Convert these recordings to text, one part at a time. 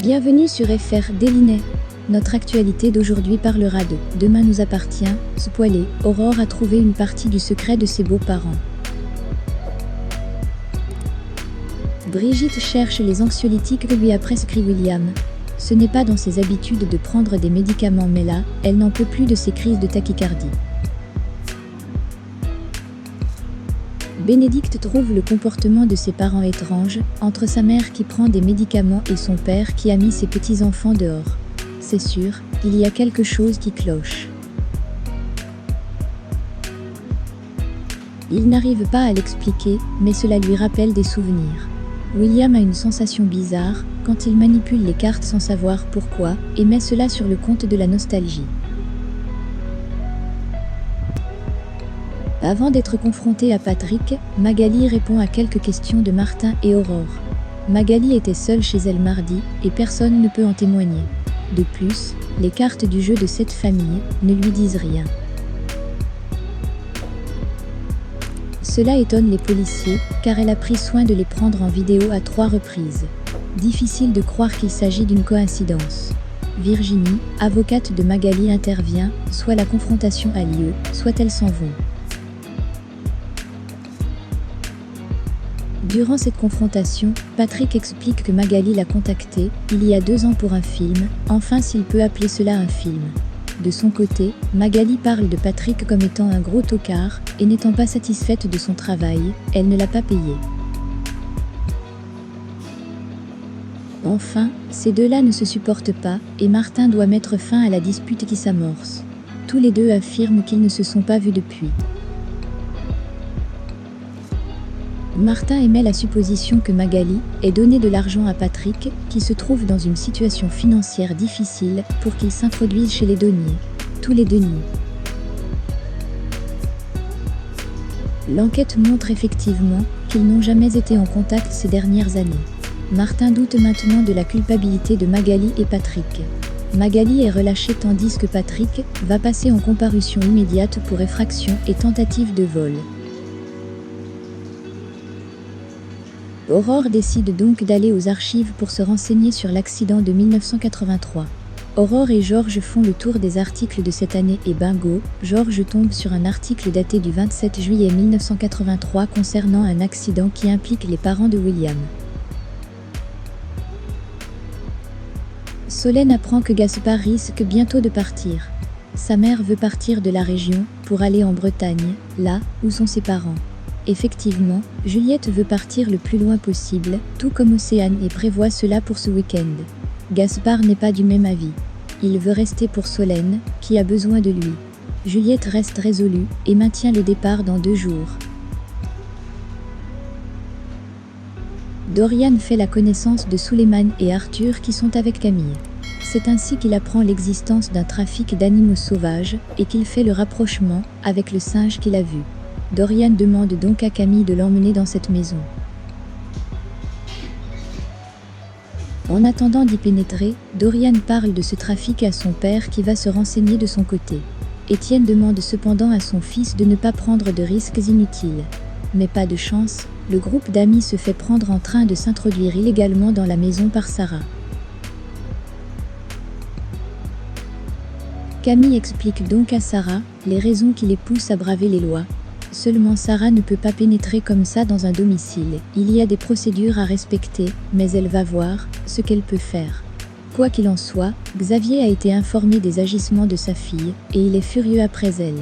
Bienvenue sur FR Délinet. Notre actualité d'aujourd'hui parlera de « Demain nous appartient », spoilé, Aurore a trouvé une partie du secret de ses beaux-parents. Brigitte cherche les anxiolytiques que lui a prescrit William. Ce n'est pas dans ses habitudes de prendre des médicaments mais là, elle n'en peut plus de ses crises de tachycardie. Bénédicte trouve le comportement de ses parents étrange, entre sa mère qui prend des médicaments et son père qui a mis ses petits-enfants dehors. C'est sûr, il y a quelque chose qui cloche. Il n'arrive pas à l'expliquer, mais cela lui rappelle des souvenirs. William a une sensation bizarre, quand il manipule les cartes sans savoir pourquoi, et met cela sur le compte de la nostalgie. Avant d'être confrontée à Patrick, Magali répond à quelques questions de Martin et Aurore. Magali était seule chez elle mardi, et personne ne peut en témoigner. De plus, les cartes du jeu de cette famille ne lui disent rien. Cela étonne les policiers, car elle a pris soin de les prendre en vidéo à 3 reprises. Difficile de croire qu'il s'agit d'une coïncidence. Virginie, avocate de Magali, intervient, soit la confrontation a lieu, soit elles s'en vont. Durant cette confrontation, Patrick explique que Magali l'a contacté, il y a 2 ans pour un film, enfin s'il peut appeler cela un film. De son côté, Magali parle de Patrick comme étant un gros tocard, et n'étant pas satisfaite de son travail, elle ne l'a pas payé. Enfin, ces deux-là ne se supportent pas, et Martin doit mettre fin à la dispute qui s'amorce. Tous les deux affirment qu'ils ne se sont pas vus depuis. Martin émet la supposition que Magali ait donné de l'argent à Patrick, qui se trouve dans une situation financière difficile, pour qu'il s'introduise chez les Denier. Tous les Denier. L'enquête montre effectivement qu'ils n'ont jamais été en contact ces dernières années. Martin doute maintenant de la culpabilité de Magali et Patrick. Magali est relâchée tandis que Patrick va passer en comparution immédiate pour effraction et tentative de vol. Aurore décide donc d'aller aux archives pour se renseigner sur l'accident de 1983. Aurore et Georges font le tour des articles de cette année et bingo, Georges tombe sur un article daté du 27 juillet 1983 concernant un accident qui implique les parents de William. Solène apprend que Gaspard risque bientôt de partir. Sa mère veut partir de la région pour aller en Bretagne, là où sont ses parents. Effectivement, Juliette veut partir le plus loin possible, tout comme Océane et prévoit cela pour ce week-end. Gaspard n'est pas du même avis. Il veut rester pour Solène, qui a besoin de lui. Juliette reste résolue et maintient le départ dans 2 jours. Dorian fait la connaissance de Suleiman et Arthur qui sont avec Camille. C'est ainsi qu'il apprend l'existence d'un trafic d'animaux sauvages et qu'il fait le rapprochement avec le singe qu'il a vu. Dorian demande donc à Camille de l'emmener dans cette maison. En attendant d'y pénétrer, Dorian parle de ce trafic à son père qui va se renseigner de son côté. Étienne demande cependant à son fils de ne pas prendre de risques inutiles. Mais pas de chance, le groupe d'amis se fait prendre en train de s'introduire illégalement dans la maison par Sarah. Camille explique donc à Sarah les raisons qui les poussent à braver les lois. Seulement Sarah ne peut pas pénétrer comme ça dans un domicile. Il y a des procédures à respecter, mais elle va voir ce qu'elle peut faire. Quoi qu'il en soit, Xavier a été informé des agissements de sa fille, et il est furieux après elle.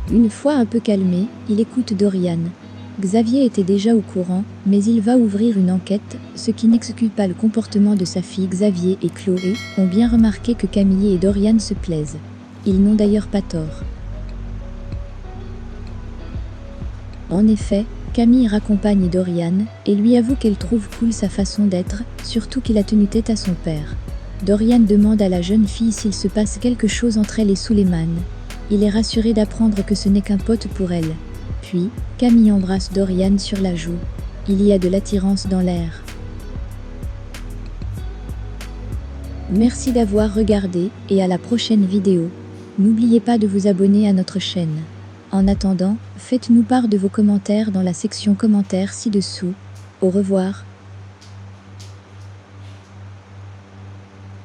Une fois un peu calmé, il écoute Dorian. Xavier était déjà au courant, mais il va ouvrir une enquête, ce qui n'exclut pas le comportement de sa fille. Xavier et Chloé ont bien remarqué que Camille et Dorian se plaisent. Ils n'ont d'ailleurs pas tort. En effet, Camille raccompagne Dorian et lui avoue qu'elle trouve cool sa façon d'être, surtout qu'il a tenu tête à son père. Dorian demande à la jeune fille s'il se passe quelque chose entre elle et Suleiman. Il est rassuré d'apprendre que ce n'est qu'un pote pour elle. Puis, Camille embrasse Dorian sur la joue. Il y a de l'attirance dans l'air. Merci d'avoir regardé et à la prochaine vidéo. N'oubliez pas de vous abonner à notre chaîne. En attendant, faites-nous part de vos commentaires dans la section commentaires ci-dessous. Au revoir.